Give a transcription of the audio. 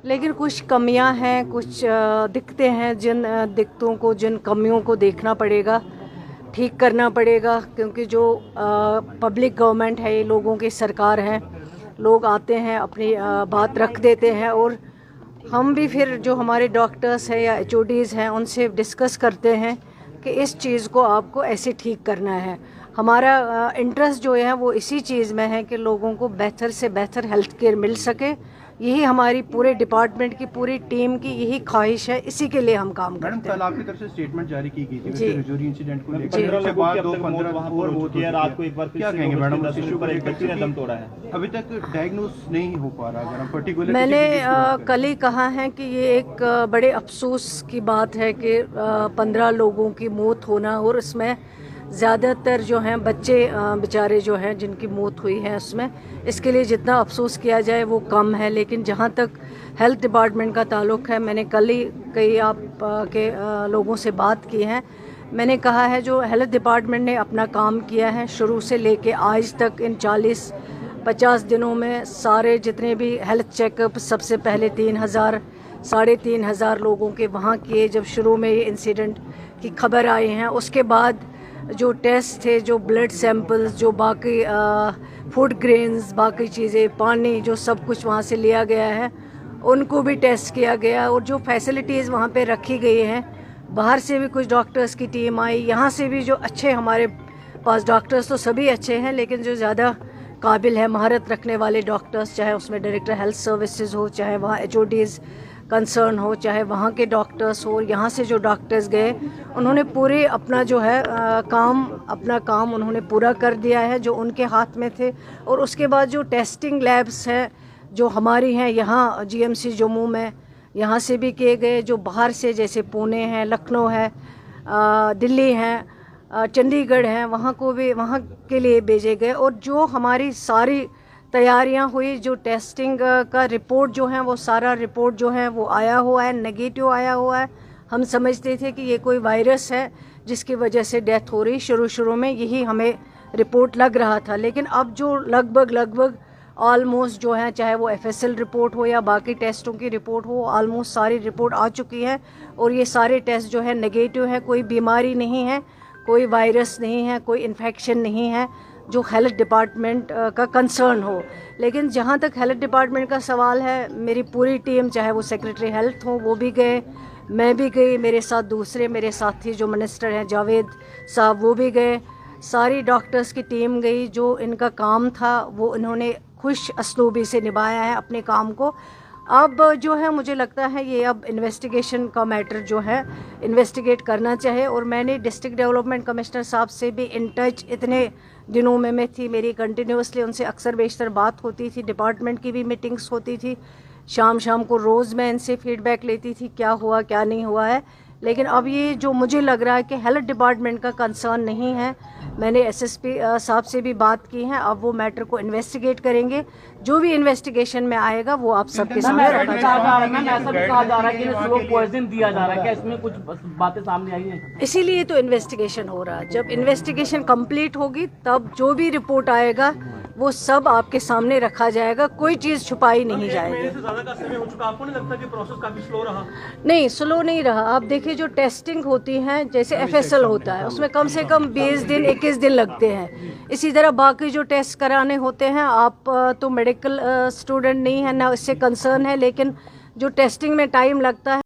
लेकिन कुछ कमियां हैं, कुछ दिक्कतें हैं, जिन दिक्कतों को, जिन कमियों को देखना पड़ेगा, ठीक करना पड़ेगा। क्योंकि जो पब्लिक गवर्नमेंट है, ये लोगों की सरकार है, लोग आते हैं अपनी बात रख देते हैं और हम भी फिर जो हमारे डॉक्टर्स हैं या एचओडीज़ हैं उनसे डिस्कस करते हैं कि इस चीज़ को आपको ऐसे ठीक करना है। हमारा इंटरेस्ट जो है वो इसी चीज़ में है कि लोगों को बेहतर से बेहतर हेल्थ केयर मिल सके। यही हमारी पूरे डिपार्टमेंट की, पूरी टीम की यही ख्वाहिश है, इसी के लिए हम काम करते हैं। मैडम, कल आपकी तरफ से स्टेटमेंट जारी की गई थी जी, रजौरी इंसिडेंट को लेकर। 15 लोगों की अब तक 15 वहाँ पर हो चुकी है। रात को एक बार क्या कहेंगे मैडम, उस इशू पर? एक बच्ची ने दम तोड़ा है, अभी तक डायग्नोस नहीं हो पा रहा। अगर हम पर्टिकुलर मैंने कल ही कहा है कि ये एक बड़े अफसोस की बात है कि 15 लोगों की मौत होना, और इसमें ज़्यादातर जो हैं बच्चे बेचारे जो हैं जिनकी मौत हुई है, उसमें इसके लिए जितना अफसोस किया जाए वो कम है। लेकिन जहाँ तक हेल्थ डिपार्टमेंट का ताल्लुक़ है, मैंने कल ही कई आप के लोगों से बात की है। मैंने कहा है जो हेल्थ डिपार्टमेंट ने अपना काम किया है शुरू से लेके आज तक, इन 40-50 दिनों में सारे जितने भी हेल्थ चेकअप, सबसे पहले 3,000 3,500 लोगों के वहाँ किए जब शुरू में ये इंसिडेंट की खबर आई है। उसके बाद जो टेस्ट थे, जो ब्लड सैंपल्स, जो बाकी फूड ग्रेन्स, बाकी चीज़ें, पानी, जो सब कुछ वहाँ से लिया गया है, उनको भी टेस्ट किया गया। और जो फैसिलिटीज़ वहाँ पे रखी गई हैं, बाहर से भी कुछ डॉक्टर्स की टीम आई, यहाँ से भी जो अच्छे हमारे पास डॉक्टर्स तो सभी अच्छे हैं, लेकिन जो ज़्यादा काबिल है, महारत रखने वाले डॉक्टर्स, चाहे उसमें डायरेक्टर हेल्थ सर्विसेज हो, चाहे वहाँ एचओडीज़ कंसर्न हो, चाहे वहाँ के डॉक्टर्स हो, यहाँ से जो डॉक्टर्स गए उन्होंने पूरे अपना जो है अपना काम उन्होंने पूरा कर दिया है जो उनके हाथ में थे। और उसके बाद जो टेस्टिंग लैब्स हैं जो हमारी हैं यहाँ जीएमसी जम्मू में, यहाँ से भी किए गए, जो बाहर से जैसे पुणे है, लखनऊ है, दिल्ली है, चंडीगढ़ हैं, वहाँ को भी, वहाँ के लिए भेजे गए। और जो हमारी सारी तैयारियां हुई, जो टेस्टिंग का रिपोर्ट जो है वो सारा रिपोर्ट जो है वो आया हुआ है, नेगेटिव आया हुआ है। हम समझते थे कि ये कोई वायरस है जिसकी वजह से डेथ हो रही, शुरू में यही हमें रिपोर्ट लग रहा था। लेकिन अब जो लगभग ऑलमोस्ट जो है, चाहे वो एफएसएल रिपोर्ट हो या बाकी टेस्टों की रिपोर्ट हो, ऑलमोस्ट सारी रिपोर्ट आ चुकी है और ये सारे टेस्ट जो है नेगेटिव है। कोई बीमारी नहीं है, कोई वायरस नहीं है, कोई इन्फेक्शन नहीं है जो हेल्थ डिपार्टमेंट का कंसर्न हो। लेकिन जहाँ तक हेल्थ डिपार्टमेंट का सवाल है, मेरी पूरी टीम, चाहे वो सेक्रेटरी हेल्थ हो वो भी गए, मैं भी गई, मेरे साथ दूसरे मेरे साथी जो मिनिस्टर हैं जावेद साहब वो भी गए, सारी डॉक्टर्स की टीम गई। जो इनका काम था वो इन्होंने खुश असलूबी से निभाया है अपने काम को। अब जो है मुझे लगता है ये अब इन्वेस्टिगेशन का मैटर जो है इन्वेस्टिगेट करना चाहिए। और मैंने डिस्ट्रिक्ट डेवलपमेंट कमिश्नर साहब से भी इन टच इतने दिनों में मैं थी, मेरी कंटिन्यूसली उनसे अक्सर बेशतर बात होती थी, डिपार्टमेंट की भी मीटिंग्स होती थी, शाम को रोज़ मैं इनसे फीडबैक लेती थी क्या हुआ क्या नहीं हुआ है। लेकिन अब ये जो मुझे लग रहा है कि हेल्थ डिपार्टमेंट का कंसर्न नहीं है, मैंने एसएसपी साहब से भी बात की है, अब वो मैटर को इन्वेस्टिगेट करेंगे। जो भी इन्वेस्टिगेशन में आएगा वो आप सबके सामने रखा जाएगा। ऐसा भी कहा जा रहा है कि स्लो पॉइजन दिया जा रहा है, क्या इसमें कुछ बातें सामने आई हैं? इसीलिए तो इन्वेस्टिगेशन हो रहा है। जब इन्वेस्टिगेशन कंप्लीट होगी तब जो भी रिपोर्ट आएगा वो सब आपके सामने रखा जाएगा, कोई चीज़ छुपाई नहीं जाएगी। आपको नहीं लगता कि प्रोसेस काफी स्लो रहा? नहीं, स्लो नहीं रहा। आप देखिए जो टेस्टिंग होती है, जैसे एफएसएल होता है उसमें कम से कम 20 दिन 21 दिन लगते हैं। इसी तरह बाकी जो टेस्ट कराने होते हैं, आप तो मेडिकल स्टूडेंट नहीं है ना, इससे कंसर्न है, लेकिन जो टेस्टिंग में टाइम लगता है